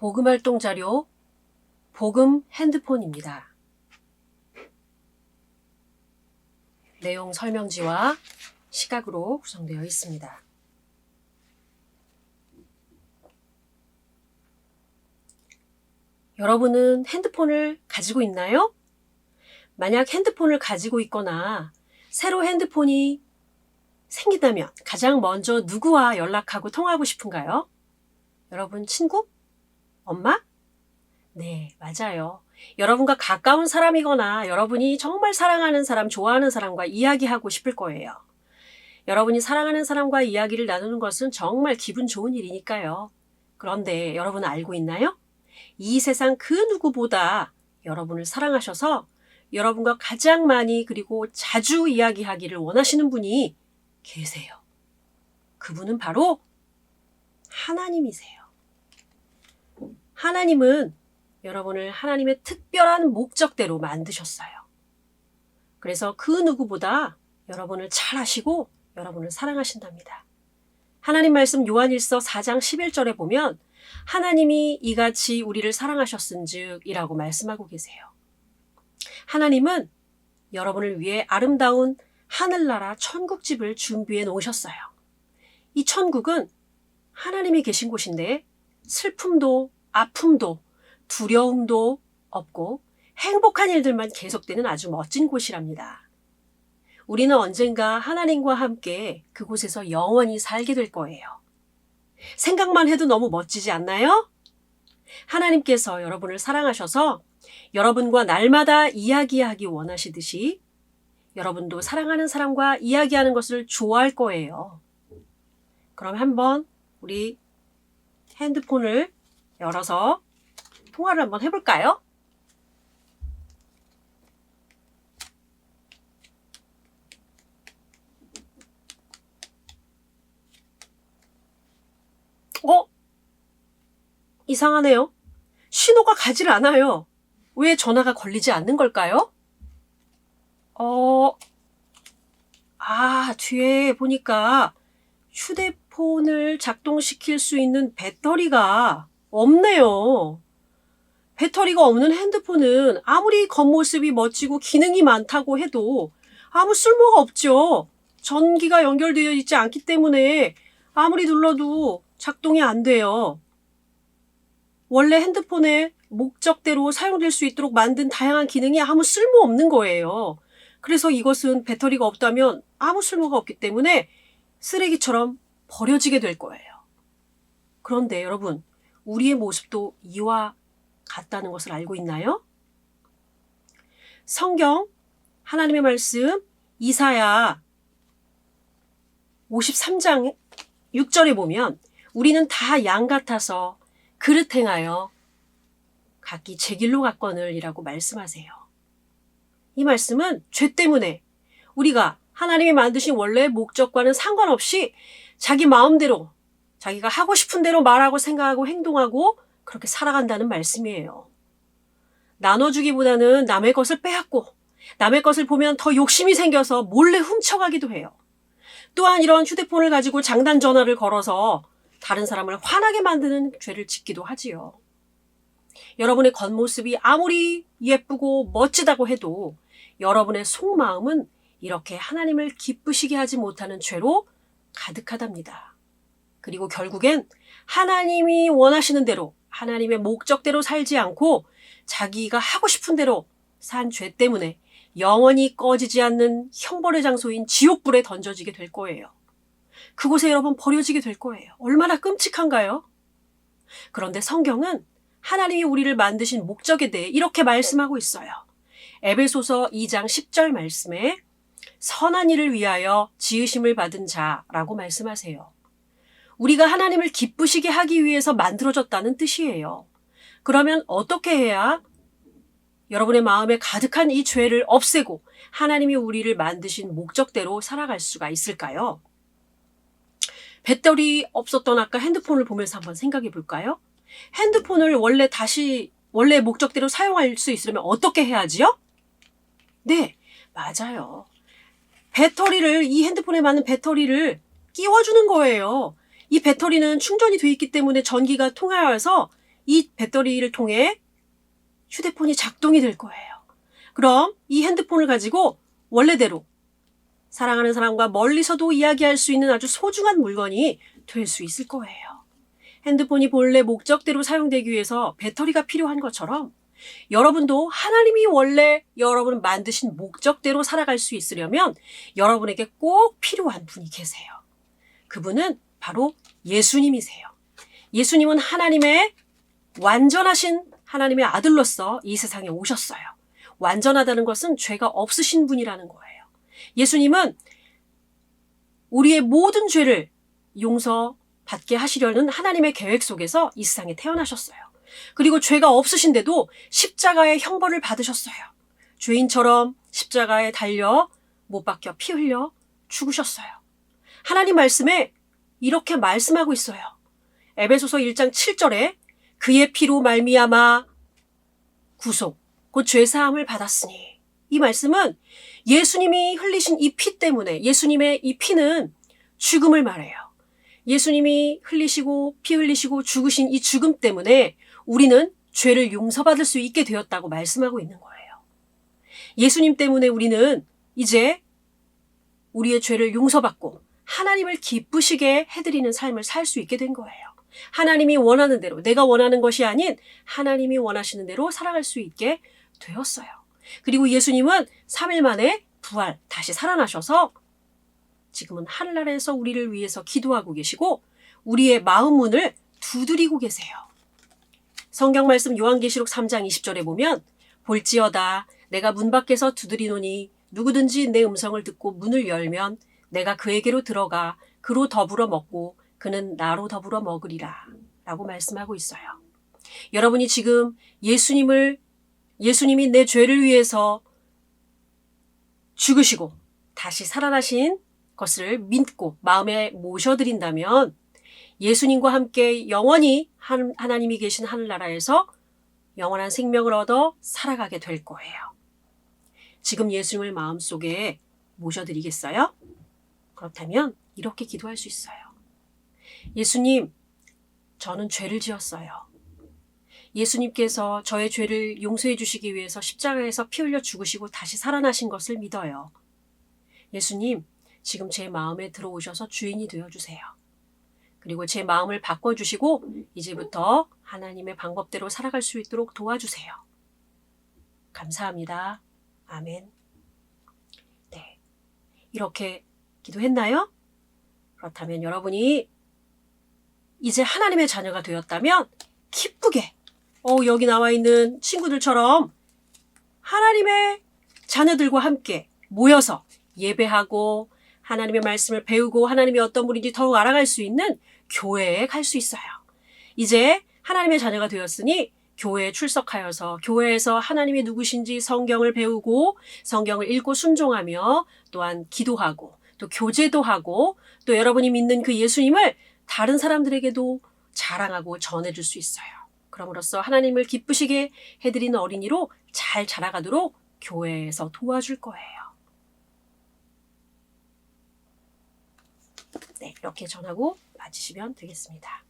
복음 활동 자료, 복음 핸드폰입니다. 내용 설명지와 시각으로 구성되어 있습니다. 여러분은 핸드폰을 가지고 있나요? 만약 핸드폰을 가지고 있거나 새로 핸드폰이 생긴다면 가장 먼저 누구와 연락하고 통화하고 싶은가요? 여러분 친구? 엄마? 네, 맞아요. 여러분과 가까운 사람이거나 여러분이 정말 사랑하는 사람, 좋아하는 사람과 이야기하고 싶을 거예요. 여러분이 사랑하는 사람과 이야기를 나누는 것은 정말 기분 좋은 일이니까요. 그런데 여러분 알고 있나요? 이 세상 그 누구보다 여러분을 사랑하셔서 여러분과 가장 많이 그리고 자주 이야기하기를 원하시는 분이 계세요. 그분은 바로 하나님이세요. 하나님은 여러분을 하나님의 특별한 목적대로 만드셨어요. 그래서 그 누구보다 여러분을 잘 아시고 여러분을 사랑하신답니다. 하나님 말씀 요한일서 4장 11절에 보면 하나님이 이같이 우리를 사랑하셨은즉 이라고 말씀하고 계세요. 하나님은 여러분을 위해 아름다운 하늘나라 천국집을 준비해 놓으셨어요. 이 천국은 하나님이 계신 곳인데 슬픔도 아픔도 두려움도 없고 행복한 일들만 계속되는 아주 멋진 곳이랍니다. 우리는 언젠가 하나님과 함께 그곳에서 영원히 살게 될 거예요. 생각만 해도 너무 멋지지 않나요? 하나님께서 여러분을 사랑하셔서 여러분과 날마다 이야기하기 원하시듯이 여러분도 사랑하는 사람과 이야기하는 것을 좋아할 거예요. 그럼 한번 우리 핸드폰을 열어서 통화를 한번 해볼까요? 이상하네요. 신호가 가질 않아요. 왜 전화가 걸리지 않는 걸까요? 뒤에 보니까 휴대폰을 작동시킬 수 있는 배터리가 없네요. 배터리가 없는 핸드폰은 아무리 겉모습이 멋지고 기능이 많다고 해도 아무 쓸모가 없죠. 전기가 연결되어 있지 않기 때문에 아무리 눌러도 작동이 안 돼요. 원래 핸드폰의 목적대로 사용될 수 있도록 만든 다양한 기능이 아무 쓸모없는 거예요. 그래서 이것은 배터리가 없다면 아무 쓸모가 없기 때문에 쓰레기처럼 버려지게 될 거예요. 그런데 여러분, 우리의 모습도 이와 같다는 것을 알고 있나요? 성경, 하나님의 말씀, 이사야 53장 6절에 보면 우리는 다 양 같아서 그릇 행하여 각기 제 길로 갔거늘 이라고 말씀하세요. 이 말씀은 죄 때문에 우리가 하나님이 만드신 원래의 목적과는 상관없이 자기 마음대로 자기가 하고 싶은 대로 말하고 생각하고 행동하고 그렇게 살아간다는 말씀이에요. 나눠주기보다는 남의 것을 빼앗고 남의 것을 보면 더 욕심이 생겨서 몰래 훔쳐가기도 해요. 또한 이런 휴대폰을 가지고 장난 전화를 걸어서 다른 사람을 화나게 만드는 죄를 짓기도 하지요. 여러분의 겉모습이 아무리 예쁘고 멋지다고 해도 여러분의 속마음은 이렇게 하나님을 기쁘시게 하지 못하는 죄로 가득하답니다. 그리고 결국엔 하나님이 원하시는 대로 하나님의 목적대로 살지 않고 자기가 하고 싶은 대로 산 죄 때문에 영원히 꺼지지 않는 형벌의 장소인 지옥불에 던져지게 될 거예요. 그곳에 여러분 버려지게 될 거예요. 얼마나 끔찍한가요? 그런데 성경은 하나님이 우리를 만드신 목적에 대해 이렇게 말씀하고 있어요. 에베소서 2장 10절 말씀에 선한 일을 위하여 지으심을 받은 자라고 말씀하세요. 우리가 하나님을 기쁘시게 하기 위해서 만들어졌다는 뜻이에요. 그러면 어떻게 해야 여러분의 마음에 가득한 이 죄를 없애고 하나님이 우리를 만드신 목적대로 살아갈 수가 있을까요? 배터리 없었던 아까 핸드폰을 보면서 한번 생각해 볼까요? 핸드폰을 원래 목적대로 사용할 수 있으려면 어떻게 해야지요? 네, 맞아요. 이 핸드폰에 맞는 배터리를 끼워주는 거예요. 이 배터리는 충전이 돼 있기 때문에 전기가 통하여서 이 배터리를 통해 휴대폰이 작동이 될 거예요. 그럼 이 핸드폰을 가지고 원래대로 사랑하는 사람과 멀리서도 이야기할 수 있는 아주 소중한 물건이 될 수 있을 거예요. 핸드폰이 본래 목적대로 사용되기 위해서 배터리가 필요한 것처럼 여러분도 하나님이 원래 여러분을 만드신 목적대로 살아갈 수 있으려면 여러분에게 꼭 필요한 분이 계세요. 그분은 바로 예수님이세요. 예수님은 하나님의 완전하신 하나님의 아들로서 이 세상에 오셨어요. 완전하다는 것은 죄가 없으신 분이라는 거예요. 예수님은 우리의 모든 죄를 용서받게 하시려는 하나님의 계획 속에서 이 세상에 태어나셨어요. 그리고 죄가 없으신데도 십자가의 형벌을 받으셨어요. 죄인처럼 십자가에 달려 못 박혀 피 흘려 죽으셨어요. 하나님 말씀에 이렇게 말씀하고 있어요. 에베소서 1장 7절에 그의 피로 말미암아 구속, 곧 죄사함을 받았으니, 이 말씀은 예수님이 흘리신 이 피 때문에, 예수님의 이 피는 죽음을 말해요. 예수님이 흘리시고 피 흘리시고 죽으신 이 죽음 때문에 우리는 죄를 용서받을 수 있게 되었다고 말씀하고 있는 거예요. 예수님 때문에 우리는 이제 우리의 죄를 용서받고 하나님을 기쁘시게 해드리는 삶을 살 수 있게 된 거예요. 하나님이 원하는 대로, 내가 원하는 것이 아닌 하나님이 원하시는 대로 살아갈 수 있게 되었어요. 그리고 예수님은 3일 만에 부활, 다시 살아나셔서 지금은 하늘나라에서 우리를 위해서 기도하고 계시고 우리의 마음 문을 두드리고 계세요. 성경 말씀 요한계시록 3장 20절에 보면 볼지어다 내가 문 밖에서 두드리노니 누구든지 내 음성을 듣고 문을 열면 내가 그에게로 들어가 그로 더불어 먹고 그는 나로 더불어 먹으리라 라고 말씀하고 있어요. 여러분이 지금 예수님이 내 죄를 위해서 죽으시고 다시 살아나신 것을 믿고 마음에 모셔드린다면 예수님과 함께 영원히 하나님이 계신 하늘나라에서 영원한 생명을 얻어 살아가게 될 거예요. 지금 예수님을 마음속에 모셔드리겠어요? 그렇다면 이렇게 기도할 수 있어요. 예수님, 저는 죄를 지었어요. 예수님께서 저의 죄를 용서해 주시기 위해서 십자가에서 피 흘려 죽으시고 다시 살아나신 것을 믿어요. 예수님, 지금 제 마음에 들어오셔서 주인이 되어주세요. 그리고 제 마음을 바꿔주시고 이제부터 하나님의 방법대로 살아갈 수 있도록 도와주세요. 감사합니다. 아멘. 네, 이렇게 기도했나요? 그렇다면 여러분이 이제 하나님의 자녀가 되었다면 기쁘게 여기 나와 있는 친구들처럼 하나님의 자녀들과 함께 모여서 예배하고 하나님의 말씀을 배우고 하나님이 어떤 분인지 더욱 알아갈 수 있는 교회에 갈 수 있어요. 이제 하나님의 자녀가 되었으니 교회에 출석하여서 교회에서 하나님이 누구신지 성경을 배우고 성경을 읽고 순종하며 또한 기도하고 또 교제도 하고 또 여러분이 믿는 그 예수님을 다른 사람들에게도 자랑하고 전해줄 수 있어요. 그럼으로써 하나님을 기쁘시게 해드리는 어린이로 잘 자라가도록 교회에서 도와줄 거예요. 네, 이렇게 전하고 마치시면 되겠습니다.